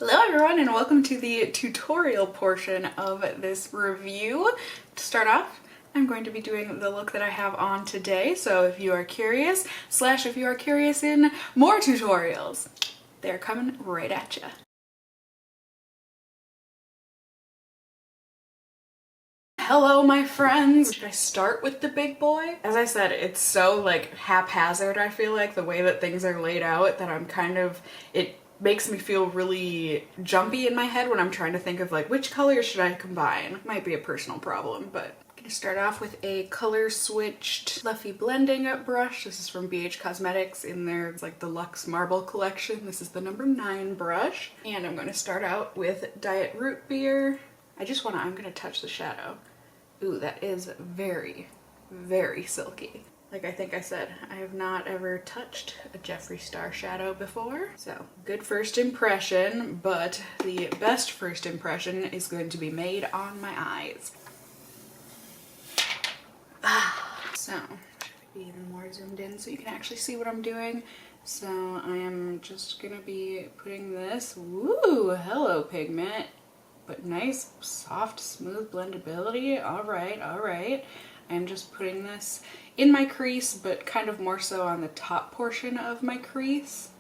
Hello everyone and welcome to the tutorial portion of this review. To start off, I'm going to be doing the look that I have on today, so if you are curious, / if you are curious in more tutorials, they're coming right at you. Hello my friends! Should I start with the big boy? As I said, it's so like haphazard, I feel like, the way that things are laid out, that I'm kind of, it makes me feel really jumpy in my head when I'm trying to think of like which colors should I combine. Might be a personal problem, but I'm gonna start off with a color switched fluffy blending brush. This is from BH Cosmetics in their like the Luxe Marble collection. This is the number 9 brush. And I'm gonna start out with Diet Root Beer. I'm gonna touch the shadow. Ooh, that is very, very silky. Like I think I said, I have not ever touched a Jeffree Star shadow before. So, good first impression, but the best first impression is going to be made on my eyes. So, should be even more zoomed in so you can actually see what I'm doing. So, I am just gonna be putting this, woo, hello pigment, but nice, soft, smooth blendability. All right. I'm just putting this in my crease, but kind of more so on the top portion of my crease.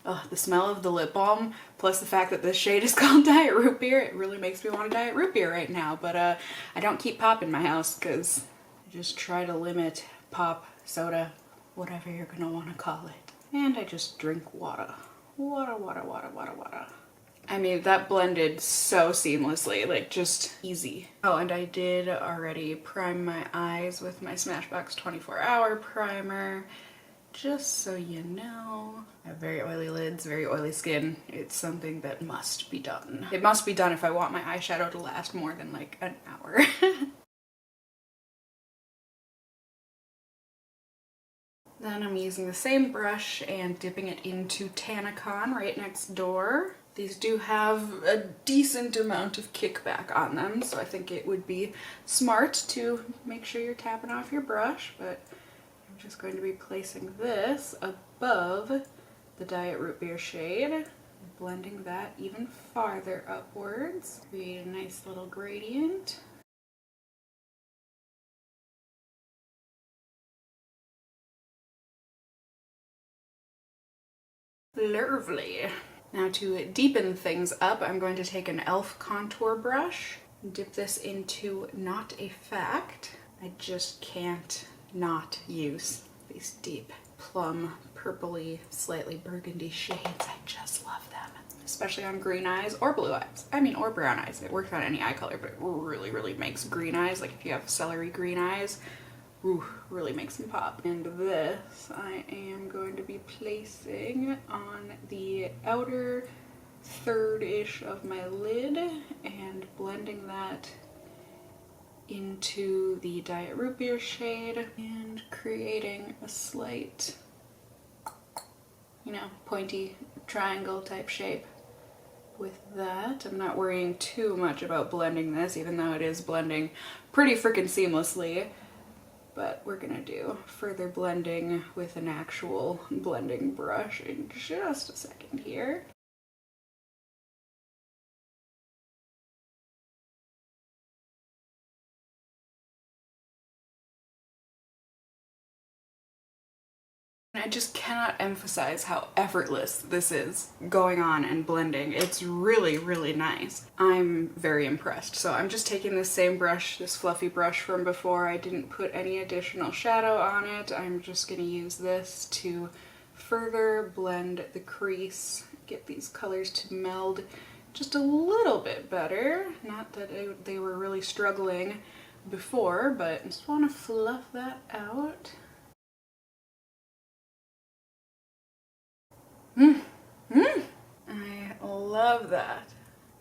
Oh, the smell of the lip balm, plus the fact that this shade is called Diet Root Beer, it really makes me want a Diet Root Beer right now. But I don't keep pop in my house because I just try to limit pop, soda, whatever you're gonna want to call it. And I just drink water. Water. I mean, that blended so seamlessly, like just easy. Oh, and I did already prime my eyes with my Smashbox 24-hour primer, just so you know. I have very oily lids, very oily skin. It's something that must be done. It must be done if I want my eyeshadow to last more than like an hour. Then I'm using the same brush and dipping it into Tanicon right next door. These do have a decent amount of kickback on them, so I think it would be smart to make sure you're tapping off your brush, but I'm just going to be placing this above the Diet Root Beer shade, blending that even farther upwards, create a nice little gradient. Lovely. Now to deepen things up, I'm going to take an e.l.f. contour brush, dip this into Not a Fact. I just can't not use these deep plum, purpley, slightly burgundy shades. I just love them, especially on green eyes or blue eyes. I mean, or brown eyes. It works on any eye color, but it really, really makes green eyes. Like if you have celery green eyes, ooh, really makes them pop. And this I am going to be placing on the outer third-ish of my lid and blending that into the Diet Root Beer shade and creating a slight, you know, pointy triangle type shape with that. I'm not worrying too much about blending this, even though it is blending pretty freaking seamlessly. But we're gonna do further blending with an actual blending brush in just a second here. I just cannot emphasize how effortless this is going on and blending. It's really, really nice. I'm very impressed. So I'm just taking this same brush, this fluffy brush from before. I didn't put any additional shadow on it. I'm just gonna use this to further blend the crease, get these colors to meld just a little bit better. Not that they were really struggling before, but I just wanna fluff that out. I love that.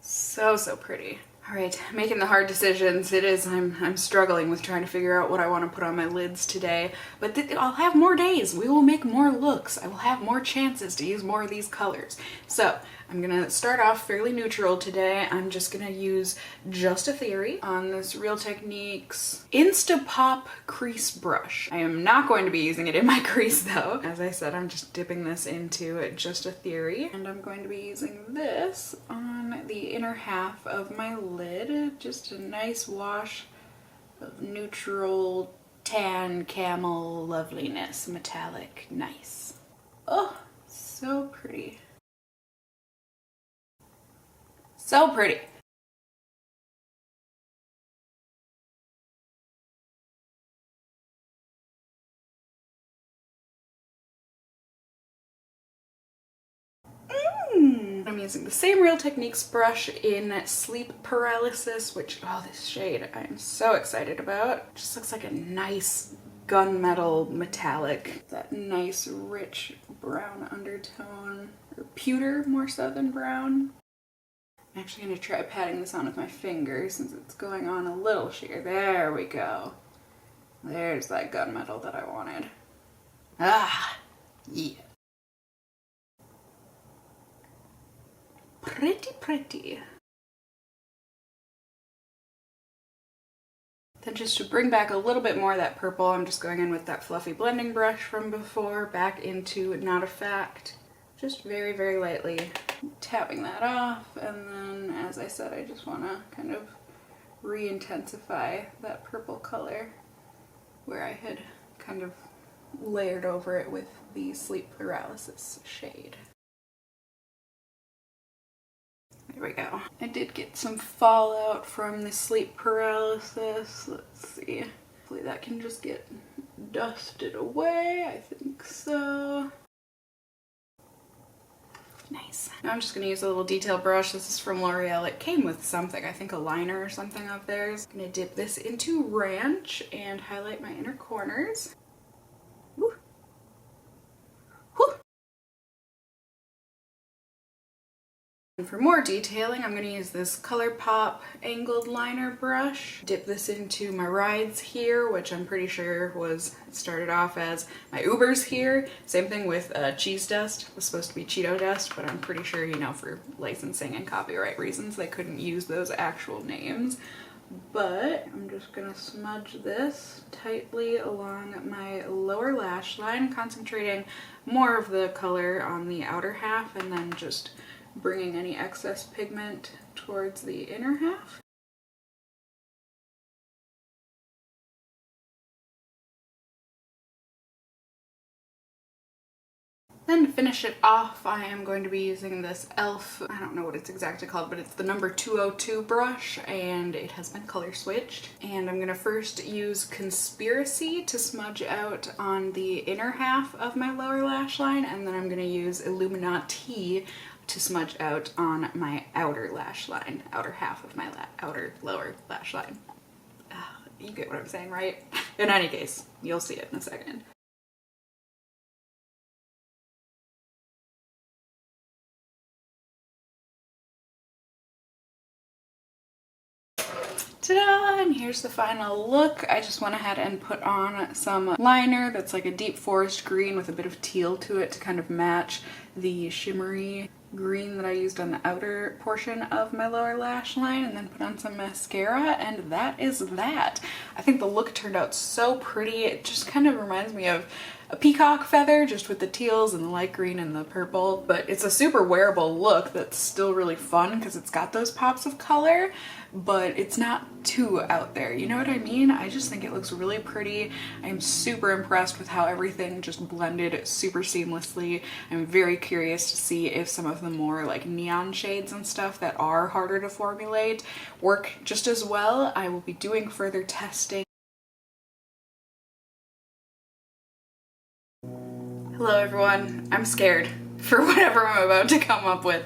So pretty. All right, making the hard decisions. I'm struggling with trying to figure out what I want to put on my lids today, but I'll have more days. We will make more looks. I will have more chances to use more of these colors. So I'm gonna start off fairly neutral today. I'm just gonna use Just a Theory on this Real Techniques Instapop crease brush. I am not going to be using it in my crease though. As I said, I'm just dipping this into Just a Theory, and I'm going to be using this on the inner half of my lid. Just a nice wash of neutral tan camel loveliness, metallic, nice. Oh, so pretty. So pretty. I'm using the same Real Techniques brush in Sleep Paralysis, which, oh, this shade I'm so excited about. Just looks like a nice gunmetal metallic. That nice rich brown undertone, or pewter more so than brown. I'm actually going to try patting this on with my fingers since it's going on a little sheer. There we go. There's that gunmetal that I wanted. Ah, yeah. Pretty, pretty. Then just to bring back a little bit more of that purple, I'm just going in with that fluffy blending brush from before, back into Not a Fact. Just very, very lightly tapping that off, and then, as I said, I just want to kind of re-intensify that purple color where I had kind of layered over it with the Sleep Paralysis shade. There we go. I did get some fallout from the sleep paralysis. Let's see. Hopefully that can just get dusted away. I think so. Nice. Now I'm just going to use a little detail brush. This is from L'Oreal. It came with something, I think a liner or something of theirs. I'm going to dip this into Ranch and highlight my inner corners. Woo. Woo. And for more detailing, I'm going to use this ColourPop angled liner brush. Dip this into my rides here, which I'm pretty sure started off as my Ubers here. Same thing with cheese dust. It was supposed to be Cheeto dust, but I'm pretty sure, you know, for licensing and copyright reasons, they couldn't use those actual names. But I'm just going to smudge this tightly along my lower lash line, concentrating more of the color on the outer half and then just bringing any excess pigment towards the inner half. Then to finish it off, I am going to be using this e.l.f., I don't know what it's exactly called, but it's the number 202 brush, and it has been color switched. And I'm going to first use Conspiracy to smudge out on the inner half of my lower lash line, and then I'm going to use Illuminati to smudge out on my outer lash line, outer half of my outer lower lash line. You get what I'm saying, right? In any case, you'll see it in a second. Ta-da! And here's the final look. I just went ahead and put on some liner that's like a deep forest green with a bit of teal to it to kind of match the shimmery green that I used on the outer portion of my lower lash line, and then put on some mascara, and that is that. I think the look turned out so pretty. It just kind of reminds me of a peacock feather, just with the teals and the light green and the purple, but it's a super wearable look that's still really fun because it's got those pops of color, but it's not too out there, you know what I mean? I just think it looks really pretty. I'm super impressed with how everything just blended super seamlessly. I'm very curious to see if some of the more like neon shades and stuff that are harder to formulate work just as well. I will be doing further testing. Hello everyone, I'm scared for whatever I'm about to come up with.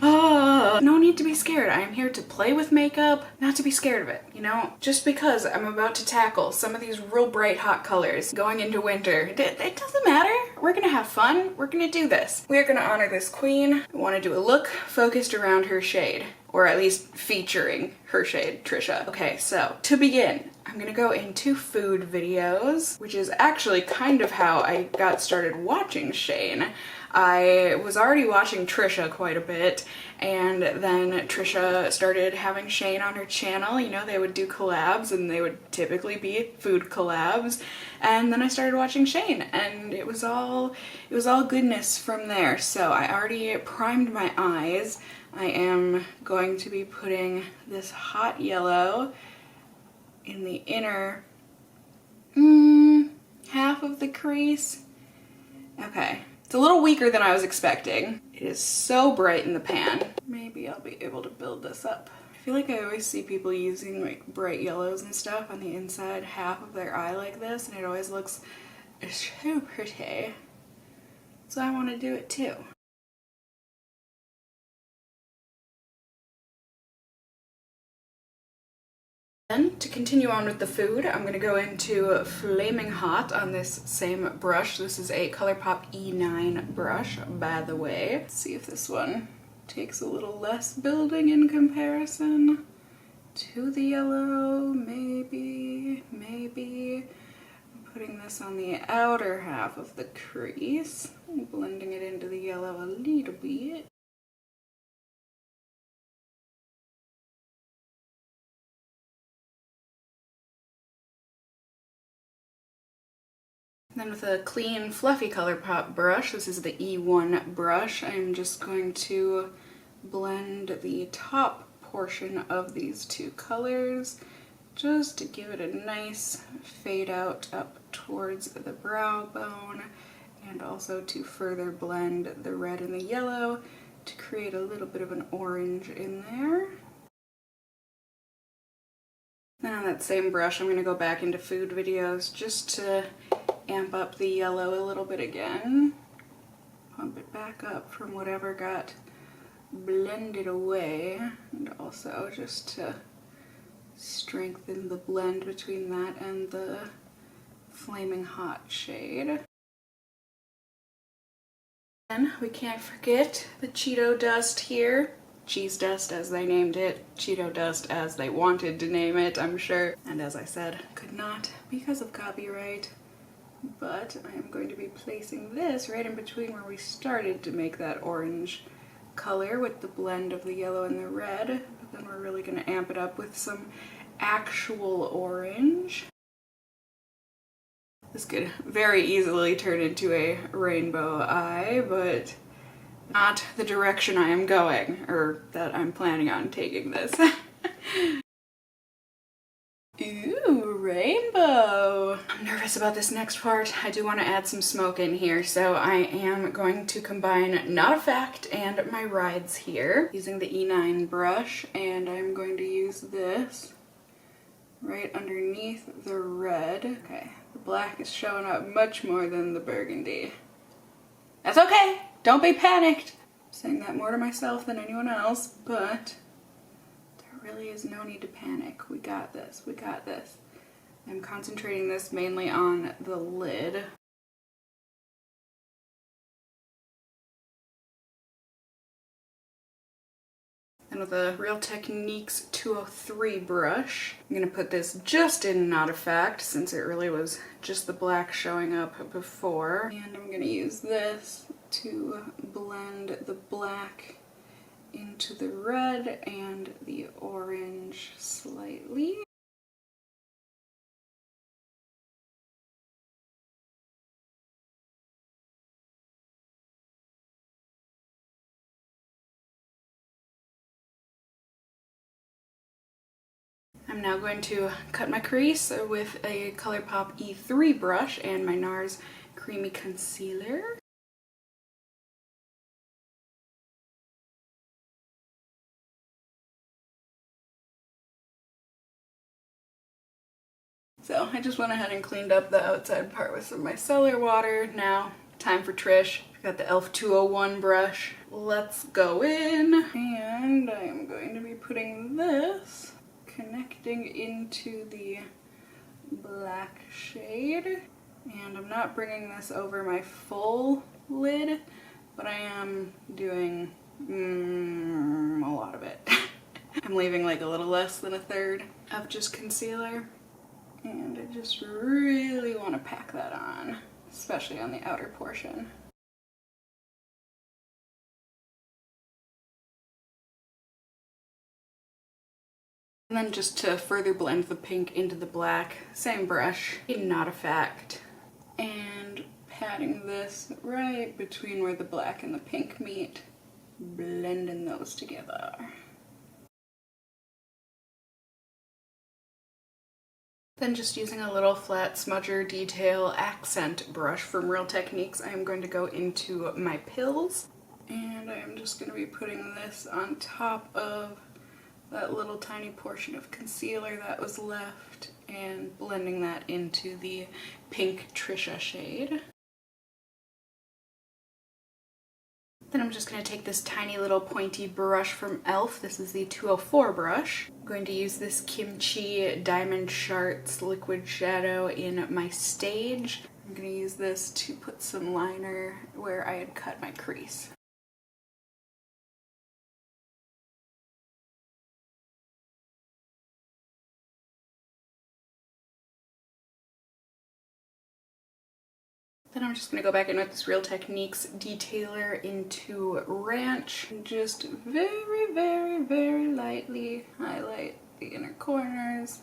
Oh, no need to be scared. I am here to play with makeup, not to be scared of it, you know? Just because I'm about to tackle some of these real bright hot colors going into winter, it doesn't matter. We're gonna have fun. We're gonna do this. We're gonna honor this queen. I wanna do a look focused around her shade, or at least featuring her shade, Trisha. Okay, so to begin, I'm gonna go into food videos, which is actually kind of how I got started watching Shane. I was already watching Trisha quite a bit, and then Trisha started having Shane on her channel. You know, they would do collabs, and they would typically be food collabs. And then I started watching Shane, and it was all goodness from there. So I already primed my eyes. I am going to be putting this hot yellow in the inner half of the crease. Okay, it's a little weaker than I was expecting. It is so bright in the pan. Maybe I'll be able to build this up. I feel like I always see people using like bright yellows and stuff on the inside half of their eye like this, and it always looks so pretty. So I want to do it too. Then, to continue on with the food, I'm going to go into Flaming Hot on this same brush. This is a ColourPop E9 brush, by the way. Let's see if this one takes a little less building in comparison to the yellow. Maybe. I'm putting this on the outer half of the crease, blending it into the yellow a little bit. Then with a clean, fluffy ColourPop brush, this is the E1 brush, I'm just going to blend the top portion of these two colors just to give it a nice fade out up towards the brow bone, and also to further blend the red and the yellow to create a little bit of an orange in there. Then on that same brush, I'm going to go back into food videos just to amp up the yellow a little bit again. Pump it back up from whatever got blended away, and also just to strengthen the blend between that and the Flaming Hot shade. Then we can't forget the Cheeto dust here. Cheese dust as they named it, Cheeto dust as they wanted to name it, I'm sure. And as I said, could not because of copyright. But I am going to be placing this right in between where we started to make that orange color with the blend of the yellow and the red. But then we're really going to amp it up with some actual orange. This could very easily turn into a rainbow eye, but not the direction I am going, or that I'm planning on taking this. Ooh, rainbow! I'm nervous about this next part. I do want to add some smoke in here, so I am going to combine Not a Fact and my rides here using the E9 brush, and I'm going to use this right underneath the red. Okay, the black is showing up much more than the burgundy. That's okay! Don't be panicked! I'm saying that more to myself than anyone else, but there really is no need to panic. We got this. We got this. I'm concentrating this mainly on the lid. And with a Real Techniques 203 brush, I'm going to put this just in Not a Fact, since it really was just the black showing up before. And I'm going to use this to blend the black into the red and the orange slightly. I'm now going to cut my crease with a ColourPop E3 brush and my NARS Creamy Concealer. So I just went ahead and cleaned up the outside part with some of my micellar water. Now, time for Trish. I've got the e.l.f. 201 brush. Let's go in. And I am going to be putting this, connecting into the black shade. And I'm not bringing this over my full lid, but I am doing a lot of it. I'm leaving like a little less than a third of just concealer. And I just really want to pack that on, especially on the outer portion. And then just to further blend the pink into the black, same brush, knot effect. And patting this right between where the black and the pink meet, blending those together. Then just using a little flat smudger detail accent brush from Real Techniques, I am going to go into my pills. And I am just going to be putting this on top of that little tiny portion of concealer that was left and blending that into the pink Trisha shade. Then I'm just going to take this tiny little pointy brush from e.l.f. This is the 204 brush. I'm going to use this Kimchi Diamond Shards liquid shadow in my stage. I'm going to use this to put some liner where I had cut my crease. Then I'm just going to go back in with this Real Techniques detailer into Ranch and just very, very, very lightly highlight the inner corners.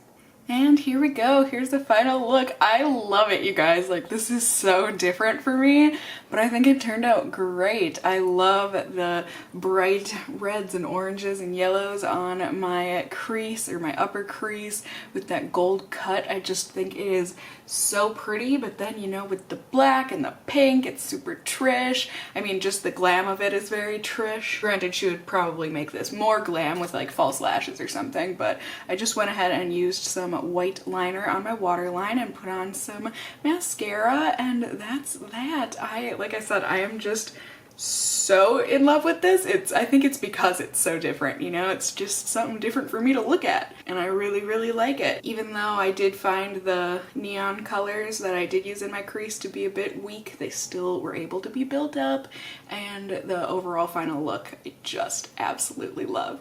And here we go. Here's the final look. I love it, you guys. Like, this is so different for me, but I think it turned out great. I love the bright reds and oranges and yellows on my crease, or my upper crease, with that gold cut. I just think it is so pretty, but then, you know, with the black and the pink, it's super Trish. I mean, just the glam of it is very Trish. Granted, she would probably make this more glam with like false lashes or something, but I just went ahead and used some white liner on my waterline and put on some mascara, and that's that. Like I said, I am just so in love with this. I think it's because it's so different, you know? It's just something different for me to look at, and I really, really like it. Even though I did find the neon colors that I did use in my crease to be a bit weak, they still were able to be built up, and the overall final look I just absolutely love.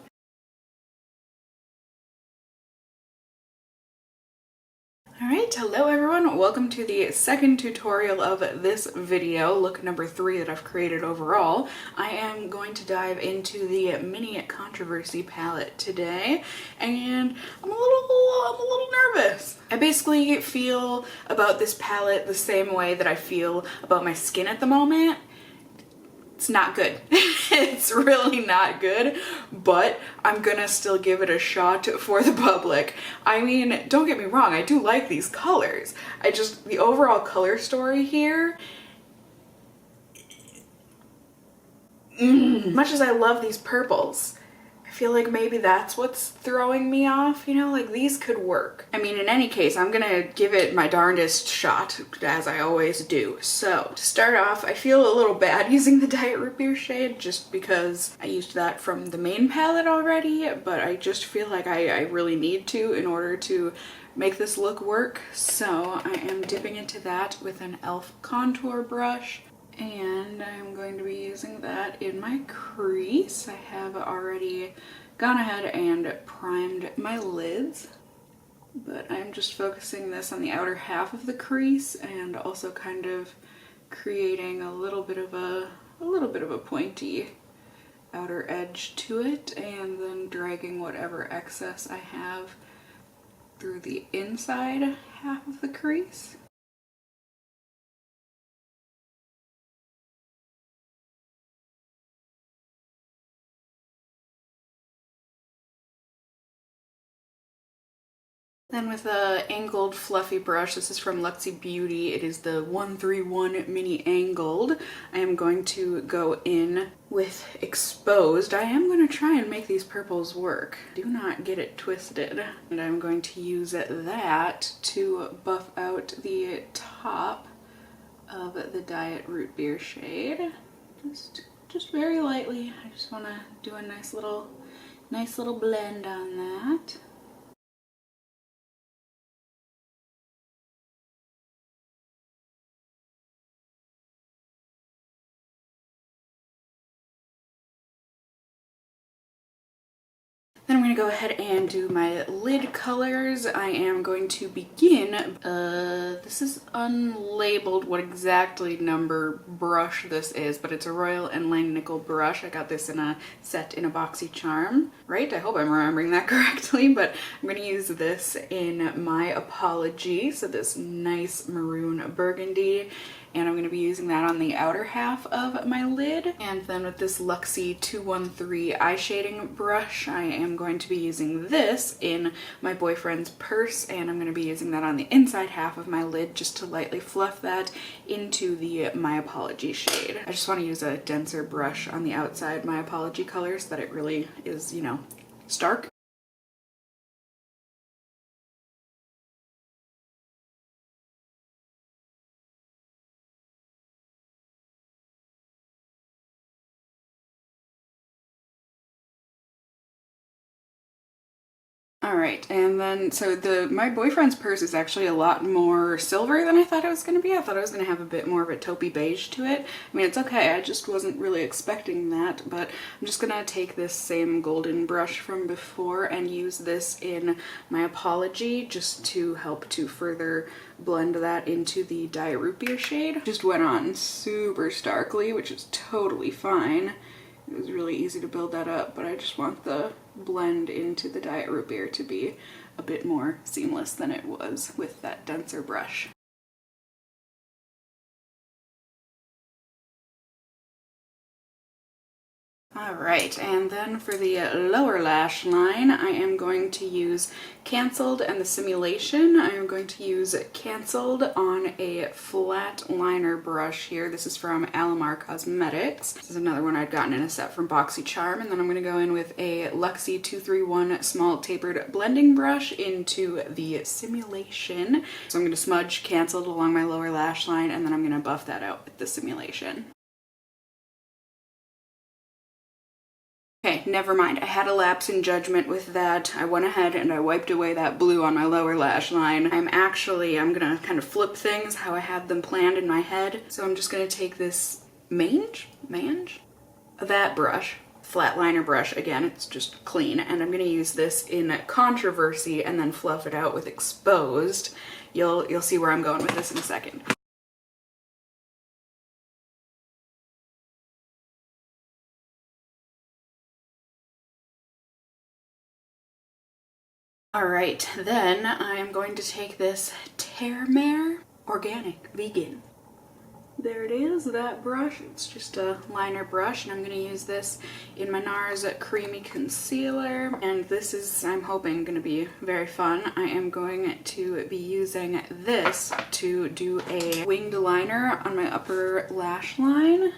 Alright, hello everyone, welcome to the second tutorial of this video, look number 3 that I've created overall. I am going to dive into the Mini Controversy palette today, and I'm a little nervous. I basically feel about this palette the same way that I feel about my skin at the moment. It's not good. It's really not good, but I'm gonna still give it a shot for the public. I mean, don't get me wrong, I do like these colors. The overall color story here, much as I love these purples, I feel like maybe that's what's throwing me off, you know, like these could work. I mean, in any case, I'm gonna give it my darndest shot, as I always do. So, to start off, I feel a little bad using the Diet Root Beer shade just because I used that from the main palette already, but I just feel like I really need to in order to make this look work. So, I am dipping into that with an e.l.f. contour brush. And I'm going to be using that in my crease. I have already gone ahead and primed my lids, but I'm just focusing this on the outer half of the crease and also kind of creating a little bit of a pointy outer edge to it, and then dragging whatever excess I have through the inside half of the crease. Then with a angled fluffy brush, this is from Luxie Beauty, it is the 131 Mini Angled. I am going to go in with Exposed. I am going to try and make these purples work. Do not get it twisted. And I'm going to use that to buff out the top of the Diet Root Beer shade. Just very lightly. I just want to do a nice little blend on that. Then I'm going to go ahead and do my lid colors. I am going to begin, this is unlabeled what exactly number brush this is, but it's a Royal and Langnickel brush. I got this in a set in a boxy charm, right? I hope I'm remembering that correctly, but I'm going to use this in My Apology, so this nice maroon burgundy. And I'm going to be using that on the outer half of my lid. And then with this Luxie 213 eye shading brush, I am going to be using this in My Boyfriend's Purse, and I'm going to be using that on the inside half of my lid just to lightly fluff that into the My Apology shade. I just want to use a denser brush on the outside My Apology color so that it really is, you know, stark. All right, and then so My Boyfriend's Purse is actually a lot more silver than I thought it was going to be. I thought it was going to have a bit more of a taupey beige to it. I mean, it's okay, I just wasn't really expecting that, but I'm just going to take this same golden brush from before and use this in My Apology just to help to further blend that into the Diet Root Beer shade. Just went on super starkly, which is totally fine. It was really easy to build that up, but I just want the blend into the Diet Root Beer to be a bit more seamless than it was with that denser brush. Alright, and then for the lower lash line, I am going to use Cancelled and the Simulation. I am going to use Cancelled on a flat liner brush here. This is from Alamar Cosmetics. This is another one I'd gotten in a set from BoxyCharm. And then I'm going to go in with a Luxie 231 small tapered blending brush into the Simulation. So I'm going to smudge Cancelled along my lower lash line, and then I'm going to buff that out with the Simulation. Okay, never mind. I had a lapse in judgment with that. I went ahead and I wiped away that blue on my lower lash line. I'm gonna kind of flip things how I had them planned in my head. So I'm just gonna take this that brush, flat liner brush, again, it's just clean, and I'm gonna use this in Controversy and then fluff it out with Exposed. You'll see where I'm going with this in a second. Alright, then I am going to take this Terramare Organic Vegan. There it is, that brush. It's just a liner brush, and I'm going to use this in my NARS Creamy Concealer. And this is, I'm hoping, going to be very fun. I am going to be using this to do a winged liner on my upper lash line.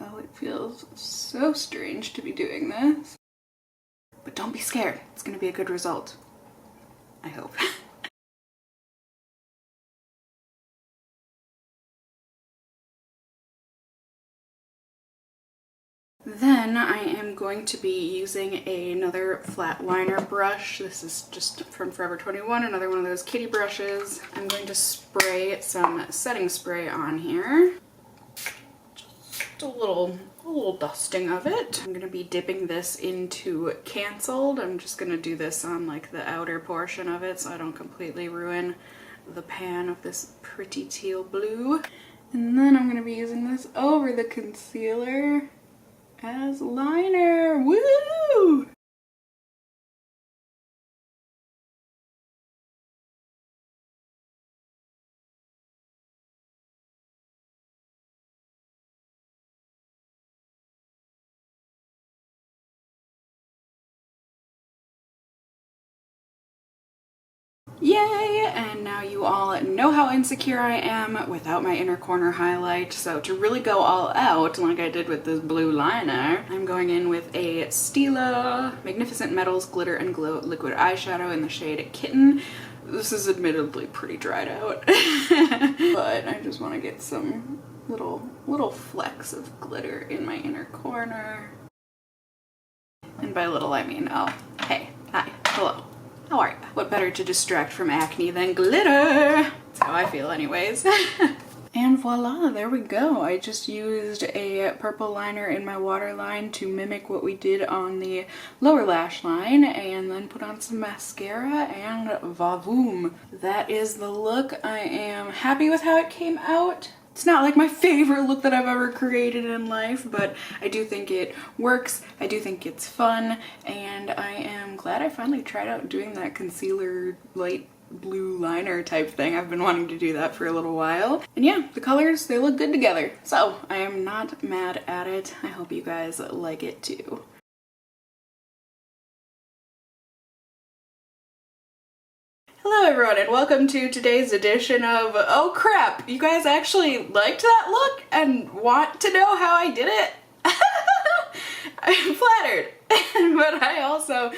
Oh, it feels so strange to be doing this. But don't be scared, it's going to be a good result. I hope. Then I am going to be using another flat liner brush. This is just from Forever 21, another one of those kitty brushes. I'm going to spray some setting spray on here. Just a little dusting of it. I'm gonna be dipping this into Cancelled. I'm just gonna do this on like the outer portion of it so I don't completely ruin the pan of this pretty teal blue. And then I'm gonna be using this over the concealer as liner. Woo! Yay! And now you all know how insecure I am without my inner corner highlight. So to really go all out, like I did with this blue liner, I'm going in with a Stila Magnificent Metals Glitter and Glow Liquid Eyeshadow in the shade Kitten. This is admittedly pretty dried out, but I just want to get some little flecks of glitter in my inner corner. And by little I mean, oh, hey, hi, hello. How are you? What better to distract from acne than glitter? That's how I feel anyways. And voila, there we go. I just used a purple liner in my waterline to mimic what we did on the lower lash line, and then put on some mascara, and vavoom. That is the look. I am happy with how it came out. It's not like my favorite look that I've ever created in life, but I do think it works. I do think it's fun, and I am glad I finally tried out doing that concealer light blue liner type thing. I've been wanting to do that for a little while. And yeah, the colors, they look good together. So I am not mad at it. I hope you guys like it too. Hello everyone, and welcome to today's edition of Oh Crap! You guys actually liked that look and want to know how I did it? I'm flattered. But I also,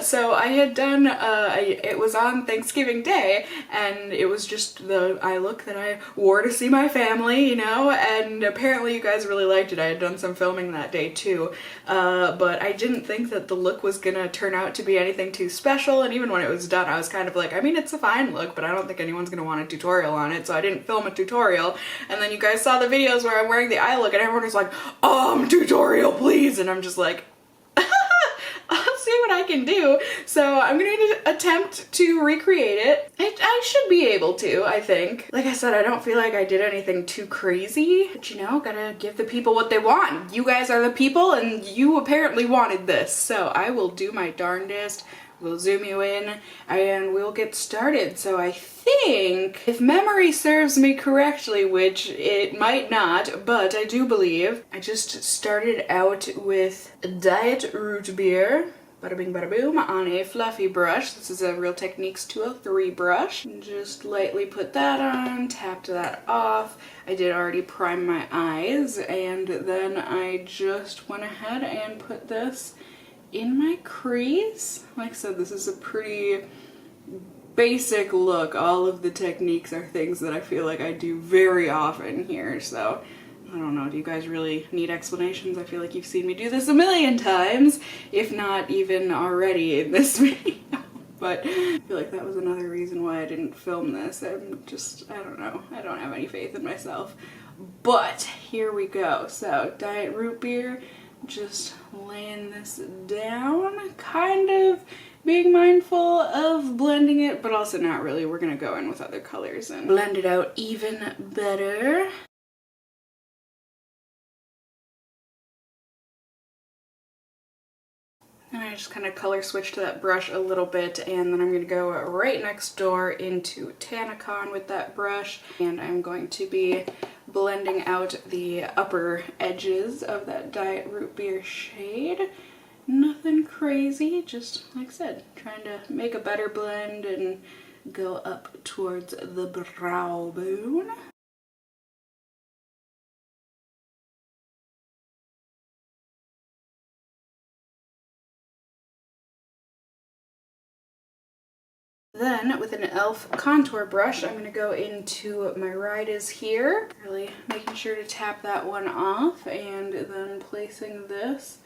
so I had done, it was on Thanksgiving Day, and it was just the eye look that I wore to see my family, you know, and apparently you guys really liked it. I had done some filming that day too, but I didn't think that the look was gonna turn out to be anything too special, and even when it was done I was kind of like, I mean, it's a fine look, but I don't think anyone's gonna want a tutorial on it, so I didn't film a tutorial. And then you guys saw the videos where I'm wearing the eye look and everyone was like, tutorial please, and I'm just like, I'll see what I can do. So I'm going to attempt to recreate it. I should be able to, I think. Like I said, I don't feel like I did anything too crazy, but you know, gotta give the people what they want. You guys are the people, and you apparently wanted this, so I will do my darndest. We'll zoom you in and we'll get started. So I think, if memory serves me correctly, which it might not, but I do believe, I just started out with Diet Root Beer, bada bing bada boom, on a fluffy brush. This is a Real Techniques 203 brush. And just lightly put that on, tapped that off. I did already prime my eyes, and then I just went ahead and put this in my crease. Like I said, this is a pretty basic look. All of the techniques are things that I feel like I do very often here, so I don't know, do you guys really need explanations? I feel like you've seen me do this a million times, if not even already in this video. But I feel like that was another reason why I didn't film this. I don't know, I don't have any faith in myself. But here we go. So Diet Root Beer, just laying this down, kind of being mindful of blending it, but also not really. We're gonna go in with other colors and blend it out even better. And I just kind of color switch to that brush a little bit, and then I'm going to go right next door into Tanicon with that brush, and I'm going to be blending out the upper edges of that Diet Root Beer shade. Nothing crazy, just like I said, trying to make a better blend and go up towards the brow bone. Then with an e.l.f. contour brush, I'm going to go into my Ride Is Here, really making sure to tap that one off, and then placing this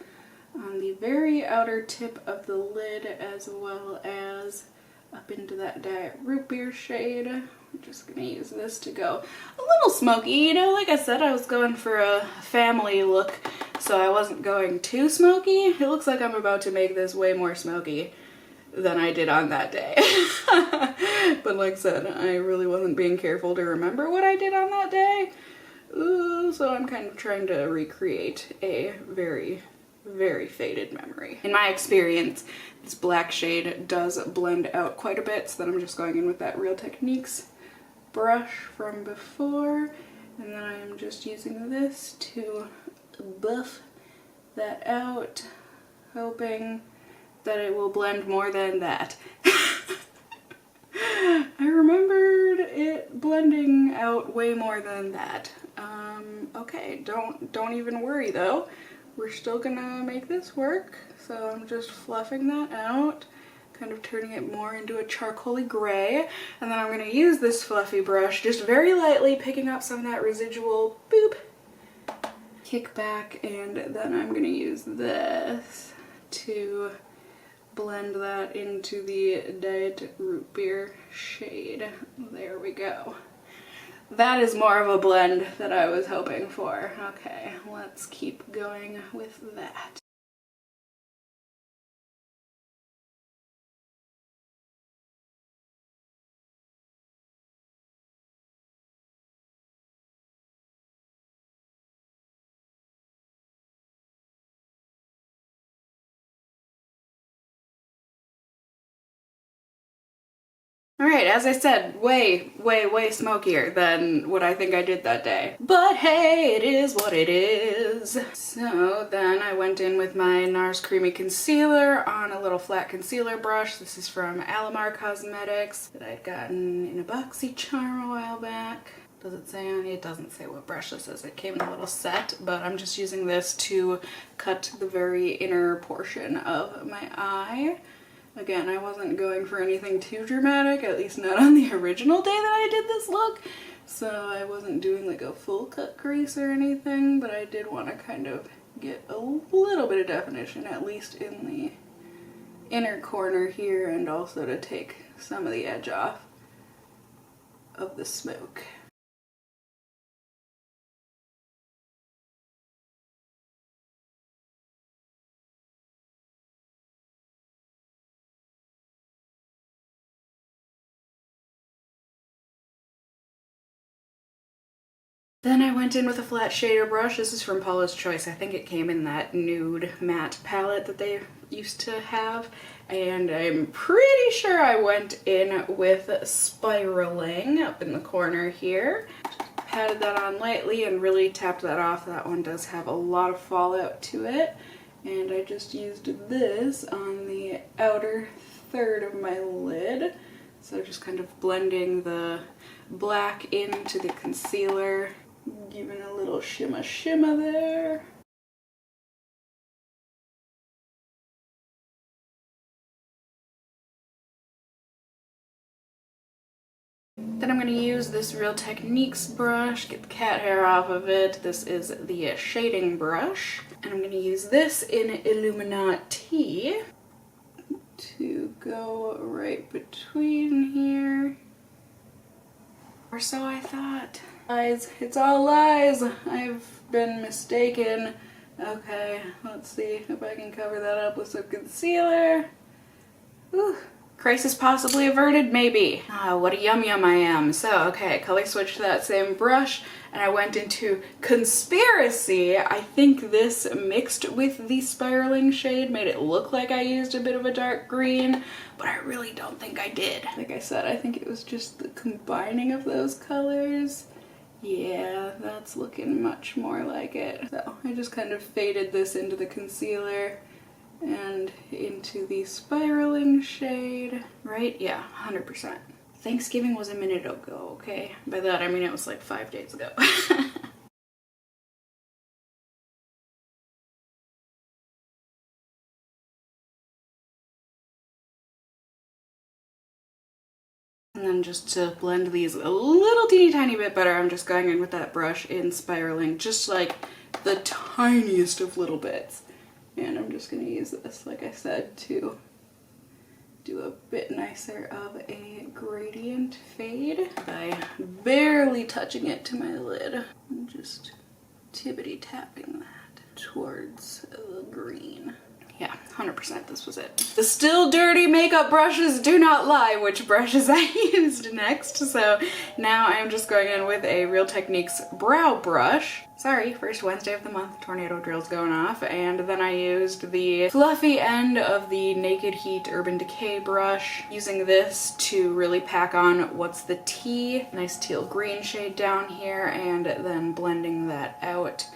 on the very outer tip of the lid, as well as up into that Diet Root Beer shade. I'm just going to use this to go a little smoky. You know, like I said, I was going for a family look, so I wasn't going too smoky. It looks like I'm about to make this way more smoky than I did on that day. But like I said, I really wasn't being careful to remember what I did on that day. Ooh, so I'm kind of trying to recreate a very, very faded memory. In my experience, this black shade does blend out quite a bit, so then I'm just going in with that Real Techniques brush from before, and then I'm just using this to buff that out, hoping that it will blend more than that. I remembered it blending out way more than that. Okay, don't even worry though. We're still gonna make this work. So I'm just fluffing that out, kind of turning it more into a charcoaly gray. And then I'm gonna use this fluffy brush, just very lightly picking up some of that residual boop kickback, and then I'm gonna use this to blend that into the Diet Root Beer shade. There we go. That is more of a blend that I was hoping for. Okay, let's keep going with that. Alright, as I said, way smokier than what I think I did that day. But hey, it is what it is. So then I went in with my NARS Creamy Concealer on a little flat concealer brush. This is from Alamar Cosmetics that I'd gotten in a boxy charm a while back. Does it say on it? It doesn't say what brush this is. It came in a little set, but I'm just using this to cut the very inner portion of my eye. Again, I wasn't going for anything too dramatic, at least not on the original day that I did this look. So I wasn't doing like a full cut crease or anything, but I did want to kind of get a little bit of definition, at least in the inner corner here, and also to take some of the edge off of the smoke. Then I went in with a flat shader brush. This is from Paula's Choice. I think it came in that nude matte palette that they used to have. And I'm pretty sure I went in with Spiraling up in the corner here. Patted that on lightly and really tapped that off. That one does have a lot of fallout to it. And I just used this on the outer third of my lid. So just kind of blending the black into the concealer. Giving a little shimma there. Then I'm going to use this Real Techniques brush, get the cat hair off of it. This is the shading brush. And I'm going to use this in Illuminati to go right between here. Or so I thought. Lies. It's all lies. I've been mistaken. Okay, let's see if I can cover that up with some concealer. Whew. Crisis possibly averted? Maybe. Ah, what a yum I am. So, okay, color switch to that same brush, and I went into Conspiracy. I think this mixed with the Spiraling shade made it look like I used a bit of a dark green, but I really don't think I did. Like I said, I think it was just the combining of those colors. Yeah, that's looking much more like it. So I just kind of faded this into the concealer and into the Spiraling shade. Right? Yeah, 100%. Thanksgiving was a minute ago, okay? By that I mean it was like 5 days ago. And then just to blend these a little teeny tiny bit better, I'm just going in with that brush in Spiraling, just like the tiniest of little bits. And I'm just going to use this, like I said, to do a bit nicer of a gradient fade by barely touching it to my lid. I'm just tippity tapping that towards the green. Yeah, 100% this was it. The still dirty makeup brushes do not lie which brushes I used next. So now I'm just going in with a Real Techniques brow brush. Sorry, first Wednesday of the month, tornado drill's going off. And then I used the fluffy end of the Naked Heat Urban Decay brush, using this to really pack on What's the Tea, nice teal green shade down here, and then blending that out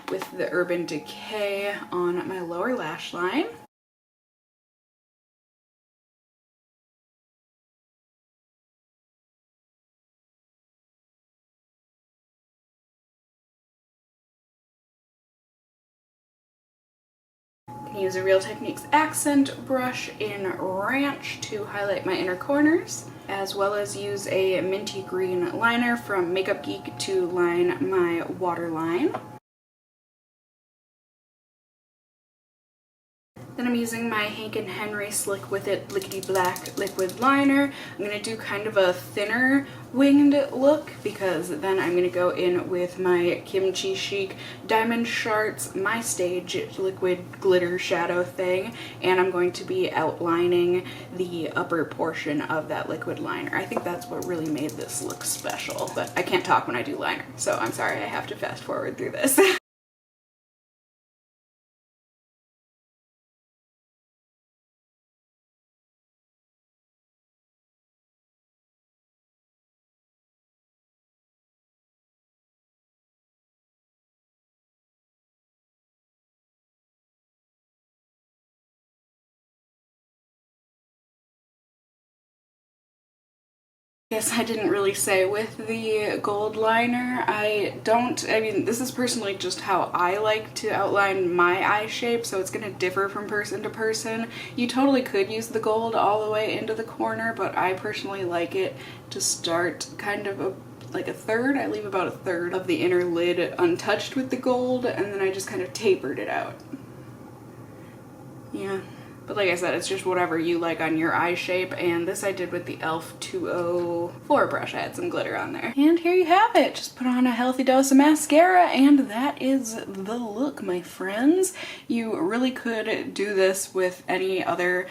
with the Urban Decay on my lower lash line. I can use a Real Techniques accent brush in Ranch to highlight my inner corners, as well as use a minty green liner from Makeup Geek to line my waterline. Then I'm using my Hank & Henry Slick With It Lickety Black liquid liner. I'm going to do kind of a thinner winged look because then I'm going to go in with my Kimchi Chic Diamond Shards My Stage liquid glitter shadow thing, and I'm going to be outlining the upper portion of that liquid liner. I think that's what really made this look special, but I can't talk when I do liner, so I'm sorry, I have to fast forward through this. Yes, I didn't really say with the gold liner, I mean, this is personally just how I like to outline my eye shape, so it's gonna differ from person to person. You totally could use the gold all the way into the corner, but I personally like it to start kind of like a third. I leave about a third of the inner lid untouched with the gold, and then I just kind of tapered it out. Yeah. But like I said, it's just whatever you like on your eye shape, and this I did with the e.l.f. 204 brush. I had some glitter on there. And here you have it. Just put on a healthy dose of mascara, and that is the look, my friends. You really could do this with any other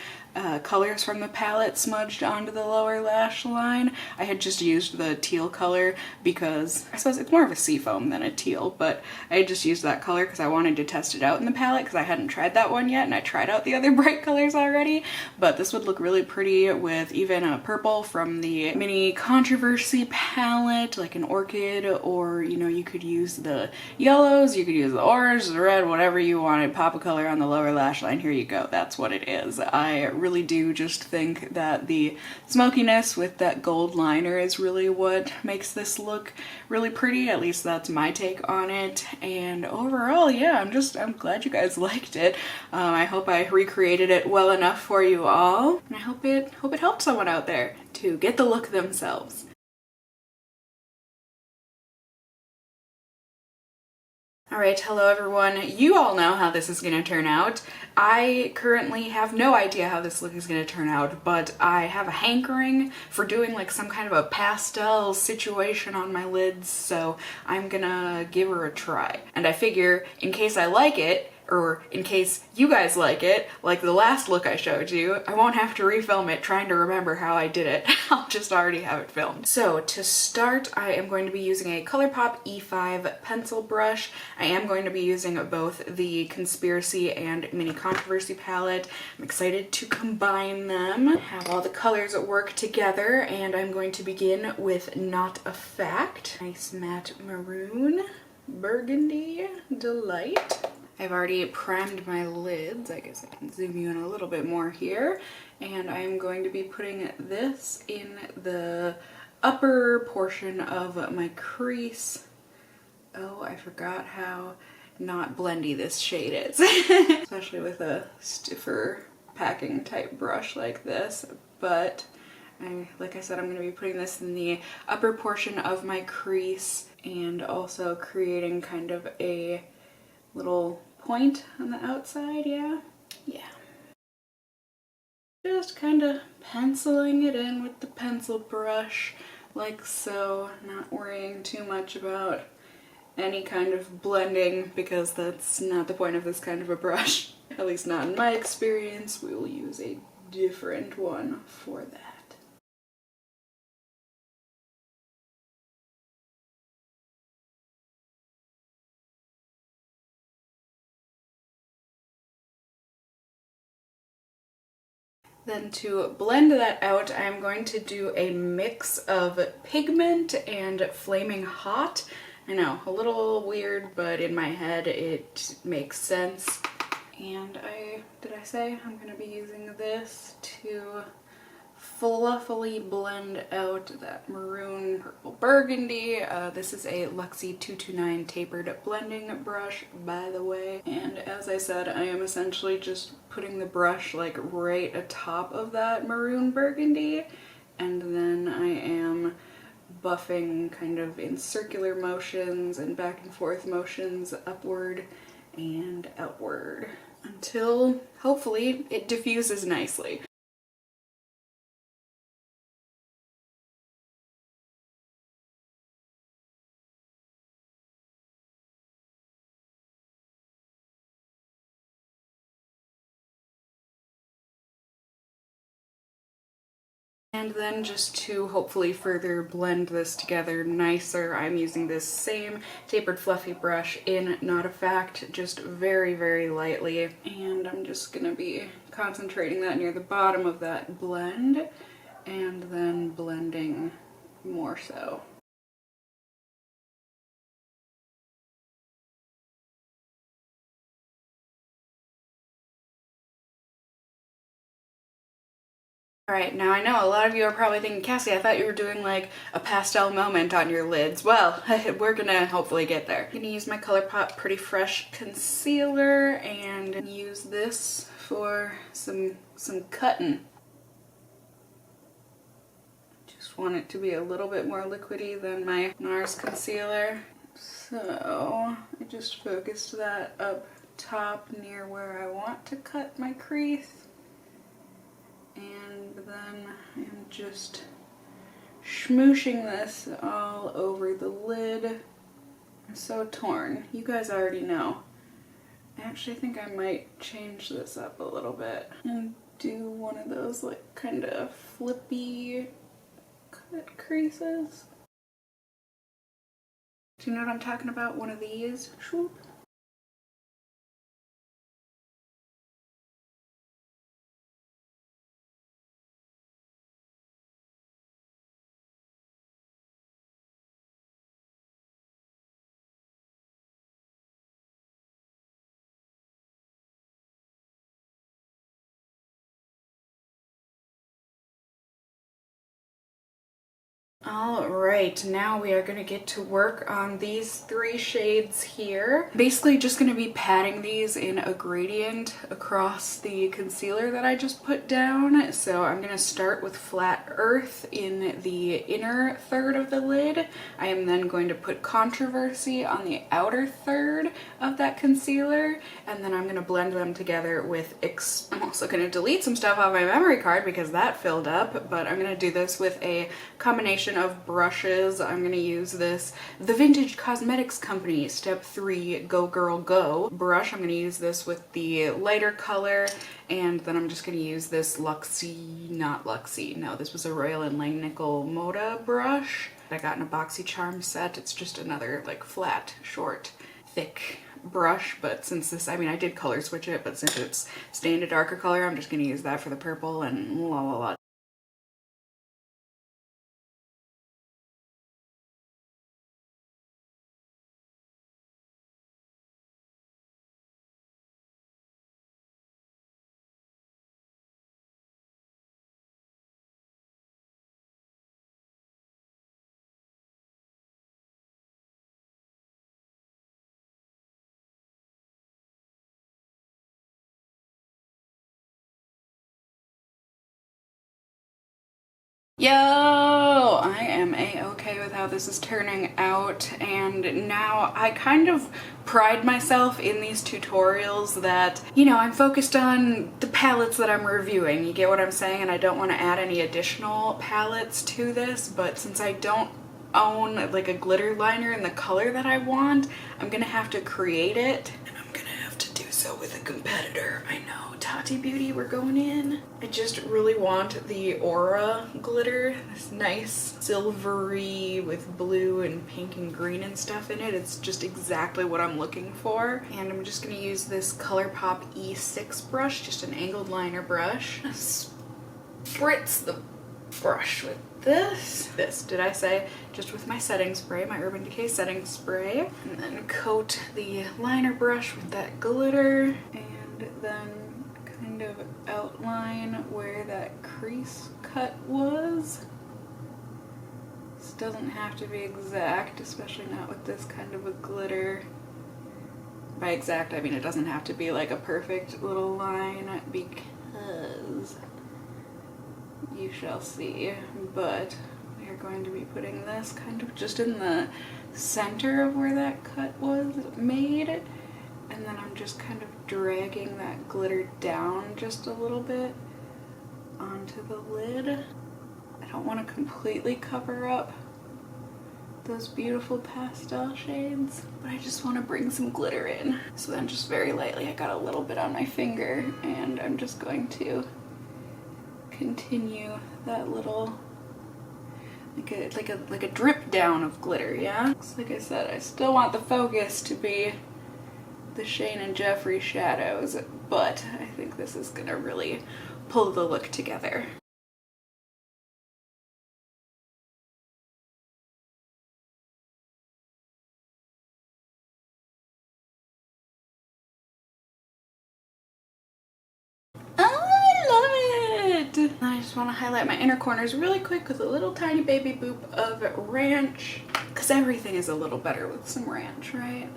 colors from the palette smudged onto the lower lash line. I had just used the teal color because I suppose it's more of a seafoam than a teal, but I had just used that color because I wanted to test it out in the palette because I hadn't tried that one yet, and I tried out the other bright colors already. But this would look really pretty with even a purple from the Mini Controversy palette, like an orchid, or you know, you could use the yellows, you could use the orange, the red, whatever you wanted. Pop a color on the lower lash line, here you go. That's what it is. I really do just think that the smokiness with that gold liner is really what makes this look really pretty. At least that's my take on it. And overall, yeah, I'm glad you guys liked it. I hope I recreated it well enough for you all, and I hope it helped someone out there to get the look themselves. Alright, hello everyone. You all know how this is going to turn out. I currently have no idea how this look is going to turn out, but I have a hankering for doing like some kind of a pastel situation on my lids, so I'm gonna give her a try. And I figure in case I like it, or in case you guys like it, like the last look I showed you, I won't have to refilm it trying to remember how I did it. I'll just already have it filmed. So to start, I am going to be using a ColourPop E5 pencil brush. I am going to be using both the Conspiracy and Mini Controversy palette. I'm excited to combine them, have all the colors work together, and I'm going to begin with Not a Fact. Nice matte maroon, burgundy delight. I've already primed my lids. I guess I can zoom you in a little bit more here. And I'm going to be putting this in the upper portion of my crease. Oh, I forgot how not blendy this shade is. Especially with a stiffer packing type brush like this. But like I said, I'm going to be putting this in the upper portion of my crease and also creating kind of a little point on the outside, yeah. Just kind of penciling it in with the pencil brush, like so, not worrying too much about any kind of blending because that's not the point of this kind of a brush. At least not in my experience. We will use a different one for that. Then to blend that out, I'm going to do a mix of pigment and flaming hot. I know, a little weird, but in my head it makes sense. And did I say I'm going to be using this to fluffily blend out that maroon purple burgundy. This is a Luxie 229 tapered blending brush, by the way. And as I said, I am essentially just putting the brush like right atop of that maroon burgundy, and then I am buffing kind of in circular motions and back and forth motions upward and outward. until hopefully it diffuses nicely. And then just to hopefully further blend this together nicer, I'm using this same tapered fluffy brush in Not a Fact, just very, very lightly. And I'm just gonna be concentrating that near the bottom of that blend and then blending more so. Alright, now I know a lot of you are probably thinking, Cassie, I thought you were doing like a pastel moment on your lids. Well, we're gonna hopefully get there. I'm gonna use my ColourPop Pretty Fresh concealer and use this for some cutting. Just want it to be a little bit more liquidy than my NARS concealer. So I just focused that up top near where I want to cut my crease. And then I'm just smooshing this all over the lid. I'm so torn. You guys already know. I actually think I might change this up a little bit and do one of those like kind of flippy cut creases. Do you know what I'm talking about? One of these. Swoop. Alright, now we are going to get to work on these 3 shades here. Basically just going to be patting these in a gradient across the concealer that I just put down. So I'm going to start with Flat Earth in the inner third of the lid. I am then going to put Controversy on the outer third of that concealer, and then I'm going to blend them together with I'm also going to delete some stuff off my memory card because that filled up, but I'm going to do this with a combination of brushes. I'm going to use this The Vintage Cosmetics Company Step 3 Go Girl Go brush. I'm going to use this with the lighter color, and then I'm just going to use this not Luxie, no, this was a Royal & Langnickel Moda brush I got in a BoxyCharm set. It's just another like flat, short, thick brush, but since this, I mean, I did color switch it, but since it's stained a darker color, I'm just going to use that for the purple and la la la. Yo, I am a-okay with how this is turning out, and now I kind of pride myself in these tutorials that, you know, I'm focused on the palettes that I'm reviewing, you get what I'm saying, and I don't want to add any additional palettes to this, but since I don't own like a glitter liner in the color that I want, I'm gonna have to create it, and I'm gonna have to do so with a competitor. I know, TATI Beauty, we're going in. I just really want the Aura glitter, this nice silvery with blue and pink and green and stuff in it. It's just exactly what I'm looking for. And I'm just gonna use this ColourPop E6 brush, just an angled liner brush. Spritz the brush with this, did I say, just with my setting spray, my Urban Decay setting spray, and then coat the liner brush with that glitter, and then kind of outline where that crease cut was. This doesn't have to be exact, especially not with this kind of a glitter. By exact, I mean it doesn't have to be like a perfect little line, because you shall see, but we are going to be putting this kind of just in the center of where that cut was made, and then I'm just kind of dragging that glitter down just a little bit onto the lid. I don't want to completely cover up those beautiful pastel shades, but I just want to bring some glitter in. So then just very lightly, I got a little bit on my finger, and I'm just going to continue that little, like a drip down of glitter, yeah? Like I said, I still want the focus to be the Shane and Jeffree shadows, but I think this is gonna really pull the look together. I just want to highlight my inner corners really quick with a little tiny baby boop of ranch, because everything is a little better with some ranch, right?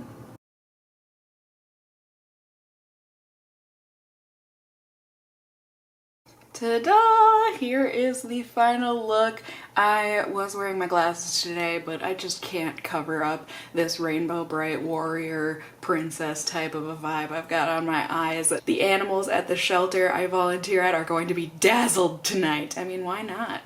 Ta-da! Here is the final look. I was wearing my glasses today, but I just can't cover up this rainbow bright warrior princess type of a vibe I've got on my eyes. The animals at the shelter I volunteer at are going to be dazzled tonight. I mean, why not?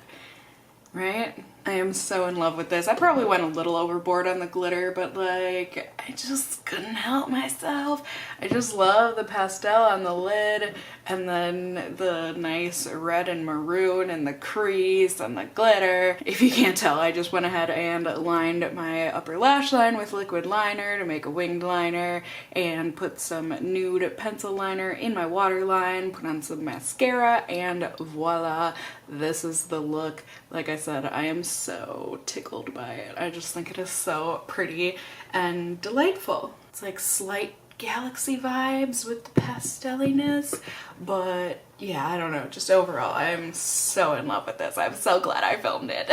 Right? I am so in love with this. I probably went a little overboard on the glitter, but like, I just couldn't help myself. I just love the pastel on the lid, and then the nice red and maroon and the crease and the glitter. If you can't tell, I just went ahead and lined my upper lash line with liquid liner to make a winged liner, and put some nude pencil liner in my waterline, put on some mascara, and voila, this is the look. Like I said, I am so tickled by it. I just think it is so pretty and delightful. It's like slight galaxy vibes with the pasteliness, but yeah, I don't know, just overall I'm so in love with this. I'm so glad I filmed it.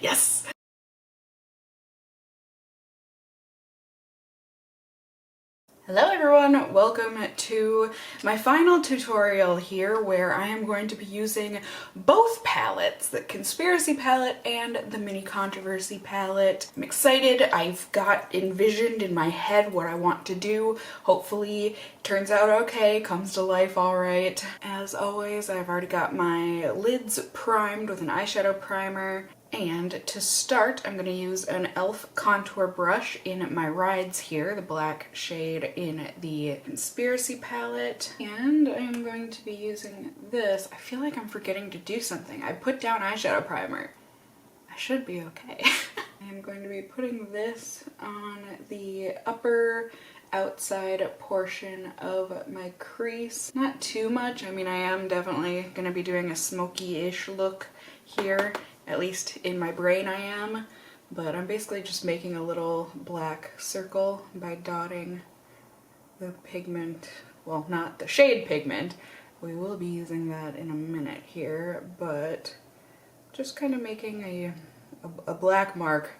Yes. Hello everyone, welcome to my final tutorial here where I am going to be using both palettes, the Conspiracy palette and the Mini Controversy palette. I'm excited. I've got envisioned in my head what I want to do. Hopefully it turns out okay, comes to life all right. As always, I've already got my lids primed with an eyeshadow primer. And to start, I'm going to use an e.l.f. contour brush in my Rides here, the black shade in the Conspiracy palette. And I'm going to be using this. I feel like I'm forgetting to do something. I put down eyeshadow primer. I should be okay. I'm going to be putting this on the upper outside portion of my crease. Not too much. I mean, I am definitely going to be doing a smoky-ish look here. At least in my brain I am, but I'm basically just making a little black circle by dotting the pigment, well, not the shade pigment. We will be using that in a minute here, but just kind of making a black mark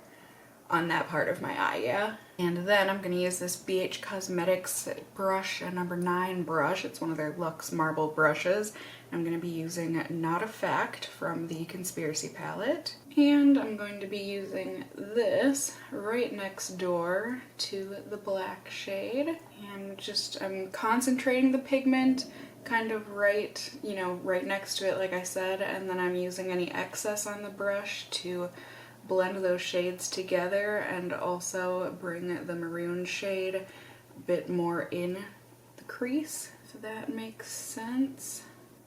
on that part of my eye, yeah? And then I'm going to use this BH Cosmetics brush, a number 9 brush. It's one of their Luxe Marble brushes. I'm going to be using Not a Fact from the Conspiracy palette. And I'm going to be using this right next door to the black shade. And I'm concentrating the pigment kind of right, you know, right next to it, like I said. And then I'm using any excess on the brush to blend those shades together and also bring the maroon shade a bit more in the crease, if that makes sense.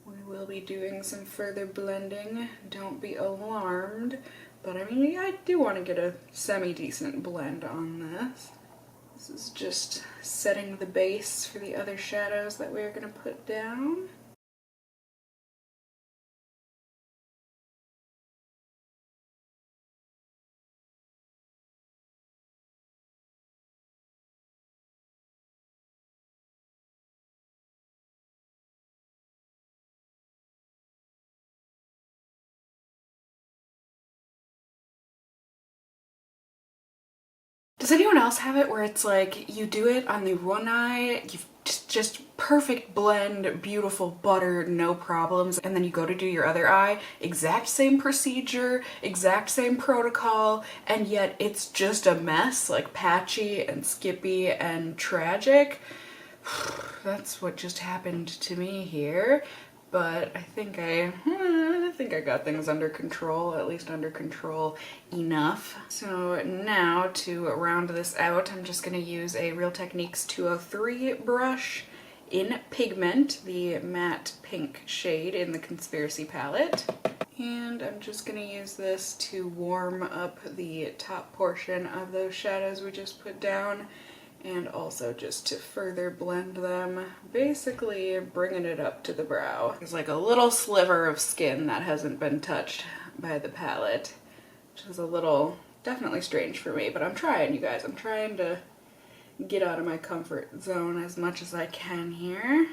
We will be doing some further blending, don't be alarmed, but I mean, I do want to get a semi-decent blend on this. This is just setting the base for the other shadows that we're going to put down. Does anyone else have it where it's like you do it on the one eye, you just just perfect blend, beautiful butter, no problems. And then you go to do your other eye, exact same procedure, exact same protocol, and yet it's just a mess, like patchy and skippy and tragic. That's what just happened to me here. But I think I got things under control, at least under control enough. So now to round this out, I'm just gonna use a Real Techniques 203 brush in pigment, the matte pink shade in the Conspiracy palette. And I'm just gonna use this to warm up the top portion of those shadows we just put down, and also just to further blend them, basically bringing it up to the brow. There's like a little sliver of skin that hasn't been touched by the palette, which is a little, definitely strange for me, but I'm trying, you guys. I'm trying to get out of my comfort zone as much as I can here.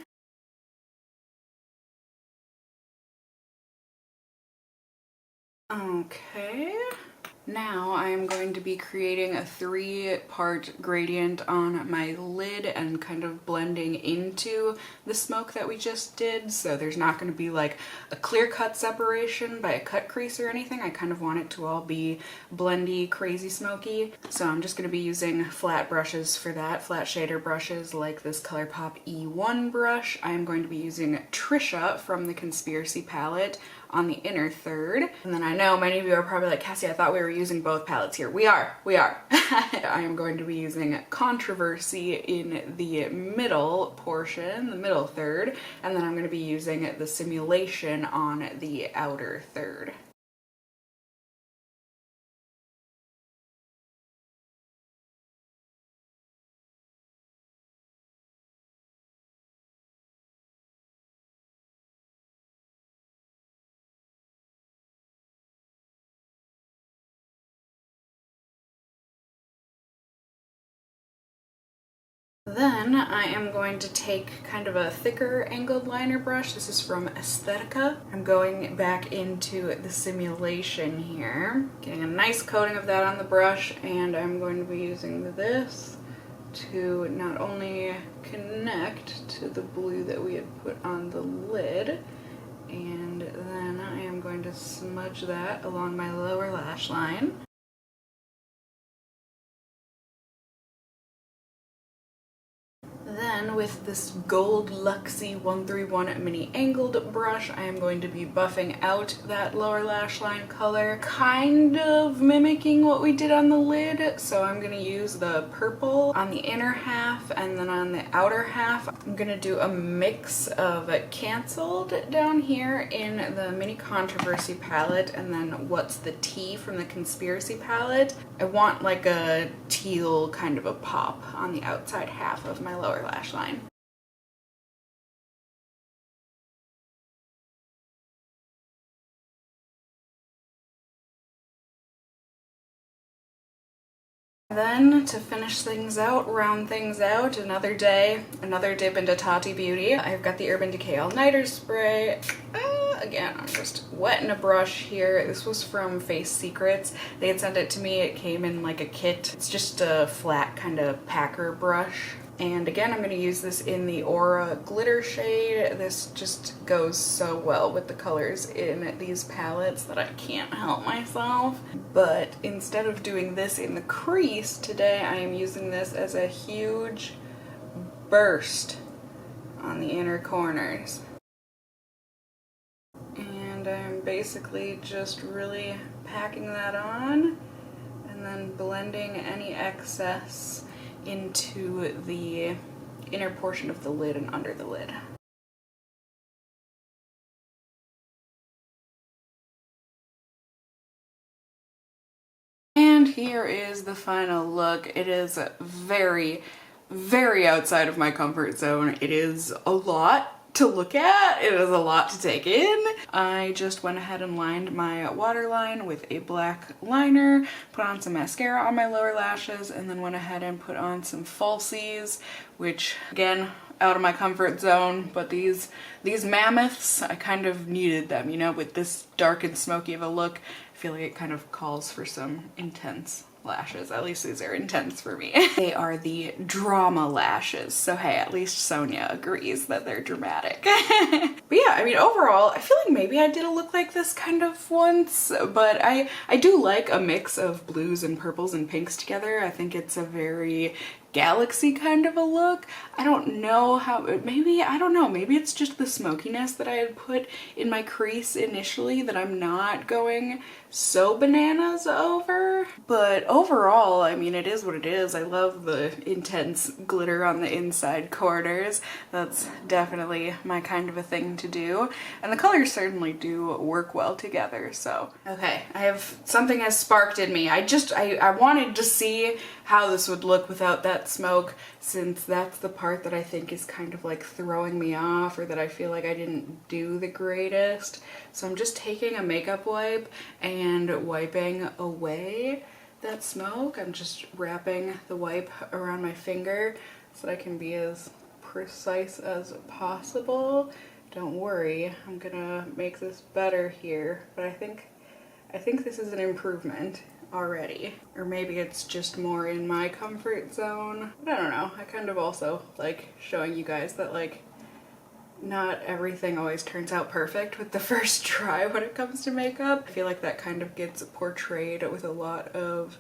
Okay. Now I am going to be creating a 3-part gradient on my lid and kind of blending into the smoke that we just did. So there's not going to be like a clear cut separation by a cut crease or anything. I kind of want it to all be blendy, crazy smoky. So I'm just going to be using flat brushes for that, flat shader brushes like this ColourPop E1 brush. I am going to be using Trisha from the Conspiracy palette on the inner third. And then I know many of you are probably like, Cassie, I thought we were using both palettes here. We are. I am going to be using Controversy in the middle portion, the middle third, and then I'm going to be using the Simulation on the outer third. Then I am going to take kind of a thicker angled liner brush. This is from Aesthetica. I'm going back into the Simulation here, getting a nice coating of that on the brush, and I'm going to be using this to not only connect to the blue that we had put on the lid, and then I am going to smudge that along my lower lash line. Then with this gold Luxie 131 mini angled brush, I am going to be buffing out that lower lash line color, kind of mimicking what we did on the lid. So I'm going to use the purple on the inner half, and then on the outer half, I'm going to do a mix of Canceled down here in the Mini Controversy palette, and then What's the Tea from the Conspiracy palette. I want like a teal kind of a pop on the outside half of my lower lash line. Then to finish things out, round things out, another day, another dip into Tati Beauty. I've got the Urban Decay All Nighter spray. Again, I'm just wetting a brush here. This was from Face Secrets. They had sent it to me. It came in like a kit. It's just a flat kind of packer brush. And again, I'm going to use this in the Aura Glitter shade. This just goes so well with the colors in these palettes that I can't help myself. But instead of doing this in the crease, today I am using this as a huge burst on the inner corners. And I'm basically just really packing that on and then blending any excess into the inner portion of the lid and under the lid. And here is the final look. It is very, very outside of my comfort zone. It is a lot to look at. It is a lot to take in. I just went ahead and lined my waterline with a black liner, put on some mascara on my lower lashes, and then went ahead and put on some falsies, which again, out of my comfort zone, but these mammoths, I kind of needed them, you know, with this dark and smoky of a look. I feel like it kind of calls for some intense lashes. At least these are intense for me. They are the drama lashes. So hey, at least Sonia agrees that they're dramatic. But yeah, I mean, overall, I feel like maybe I did a look like this kind of once, but I do like a mix of blues and purples and pinks together. I think it's a very galaxy kind of a look. I don't know how, maybe, I don't know, maybe it's just the smokiness that I had put in my crease initially that I'm not going so bananas over. But overall, I mean, it is what it is. I love the intense glitter on the inside corners. That's definitely my kind of a thing to do. And the colors certainly do work well together, so. Okay, something has sparked in me. I wanted to see how this would look without that smoke, since that's the part that I think is kind of like throwing me off, or that I feel like I didn't do the greatest. So I'm just taking a makeup wipe and wiping away that smoke. I'm just wrapping the wipe around my finger so that I can be as precise as possible. Don't worry, I'm gonna make this better here, but I think this is an improvement already. Or maybe it's just more in my comfort zone. But I don't know. I kind of also like showing you guys that like not everything always turns out perfect with the first try when it comes to makeup. I feel like that kind of gets portrayed with a lot of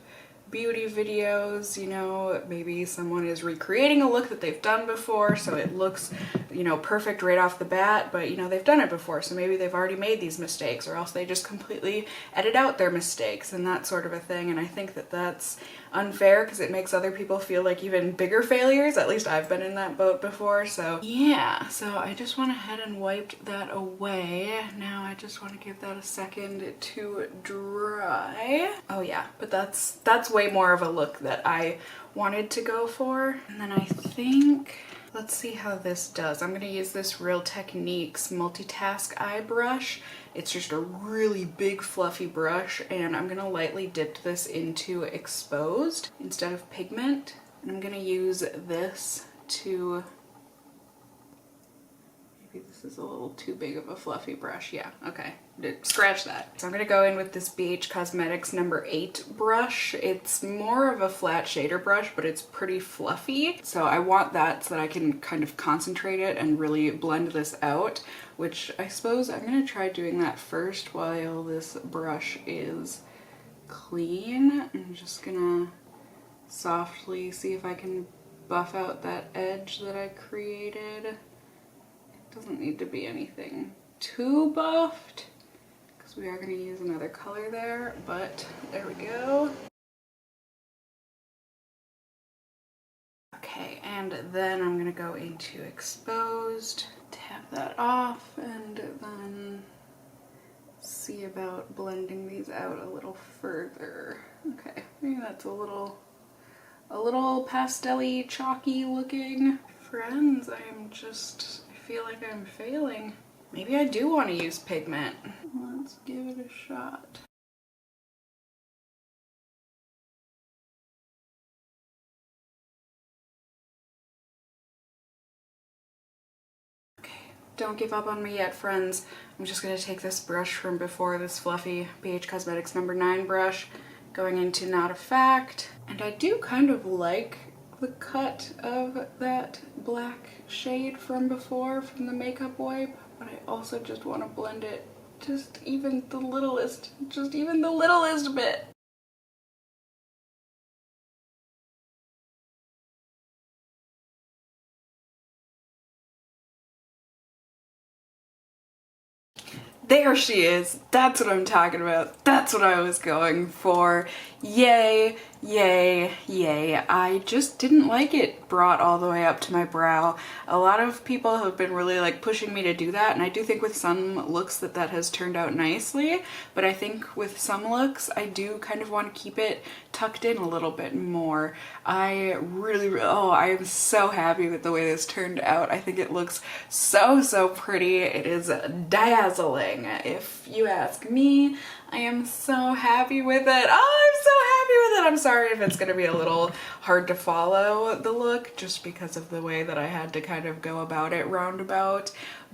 beauty videos, you know, maybe someone is recreating a look that they've done before, so it looks, you know, perfect right off the bat, but you know, they've done it before, so maybe they've already made these mistakes, or else they just completely edit out their mistakes and that sort of a thing. And I think that that's unfair because it makes other people feel like even bigger failures. At least I've been in that boat before. So yeah, so I just went ahead and wiped that away. Now I just want to give that a second to dry. Oh yeah, but that's way more of a look that I wanted to go for. And then I think, let's see how this does. I'm gonna use this Real Techniques multitask eye brush. It's just a really big fluffy brush, and I'm gonna lightly dip this into exposed instead of pigment. And I'm gonna use this to, maybe this is a little too big of a fluffy brush. Yeah, okay, scratch that. So I'm gonna go in with this BH Cosmetics number 8 brush. It's more of a flat shader brush, but it's pretty fluffy. So I want that so that I can kind of concentrate it and really blend this out, which I suppose I'm gonna try doing that first while this brush is clean. I'm just gonna softly see if I can buff out that edge that I created. It doesn't need to be anything too buffed, because we are going to use another color there, but there we go. Okay, and then I'm going to go into exposed, tap that off, and then see about blending these out a little further. Okay, maybe that's a little pastel-y, chalky looking. Friends, I feel like I'm failing. Maybe I do want to use pigment. Let's give it a shot. Okay, don't give up on me yet, friends. I'm just gonna take this brush from before, this fluffy BH Cosmetics number 9 brush, going into Not a Fact. And I do kind of like the cut of that black shade from before from the makeup wipe, but I also just want to blend it just even the littlest bit. There she is. That's what I'm talking about. That's what I was going for. Yay, yay, yay. I just didn't like it brought all the way up to my brow. A lot of people have been really like pushing me to do that, and I do think with some looks that has turned out nicely, but I think with some looks I do kind of want to keep it tucked in a little bit more. I am so happy with the way this turned out. I think it looks so pretty. It is dazzling, if you ask me. I am so happy with it. Oh, I'm so happy with that I'm sorry if it's gonna be a little hard to follow the look just because of the way that I had to kind of go about it roundabout,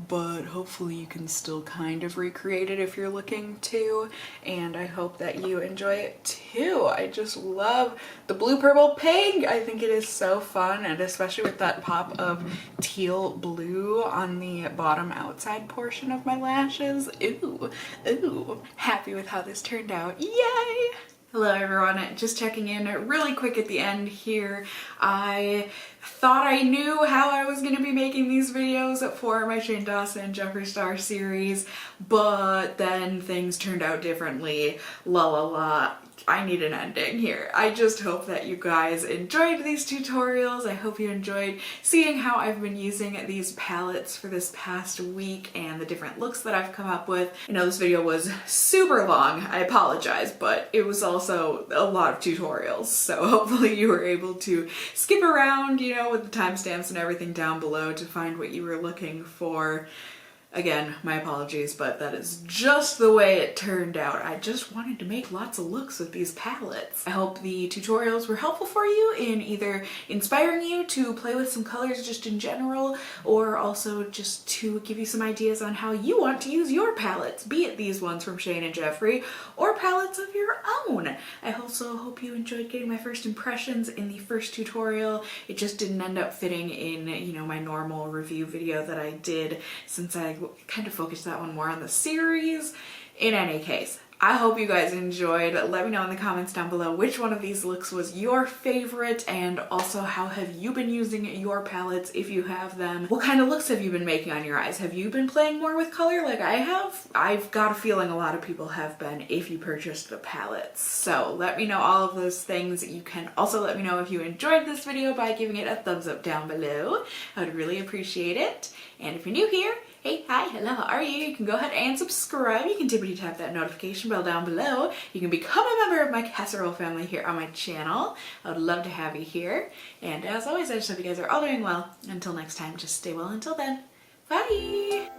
but hopefully you can still kind of recreate it if you're looking to, and I hope that you enjoy it too. I just love the blue, purple, pink. I think it is so fun, and especially with that pop of teal blue on the bottom outside portion of my lashes. Ooh, ooh. Happy with how this turned out. Yay! Hello everyone, just checking in really quick at the end here. I thought I knew how I was going to be making these videos for my Shane Dawson Jeffree Star series, but then things turned out differently. La la la. I need an ending here. I just hope that you guys enjoyed these tutorials. I hope you enjoyed seeing how I've been using these palettes for this past week and the different looks that I've come up with. I know this video was super long, I apologize, but it was also a lot of tutorials, so hopefully you were able to skip around, you know, with the timestamps and everything down below to find what you were looking for. Again, my apologies, but that is just the way it turned out. I just wanted to make lots of looks with these palettes. I hope the tutorials were helpful for you in either inspiring you to play with some colors just in general, or also just to give you some ideas on how you want to use your palettes, be it these ones from Shane and Jeffree, or palettes of your own. I also hope you enjoyed getting my first impressions in the first tutorial. It just didn't end up fitting in, you know, my normal review video that I did, since I kind of focused that one more on the series. In any case, I hope you guys enjoyed. Let me know in the comments down below which one of these looks was your favorite, and also how have you been using your palettes if you have them. What kind of looks have you been making on your eyes? Have you been playing more with color like I have? I've got a feeling a lot of people have been if you purchased the palettes. So let me know all of those things. You can also let me know if you enjoyed this video by giving it a thumbs up down below. I would really appreciate it. And if you're new here, hey, hi, hello, how are you? You can go ahead and subscribe. You can tippity tap that notification bell down below. You can become a member of my casserole family here on my channel. I would love to have you here. And as always, I just hope you guys are all doing well. Until next time, just stay well until then. Bye!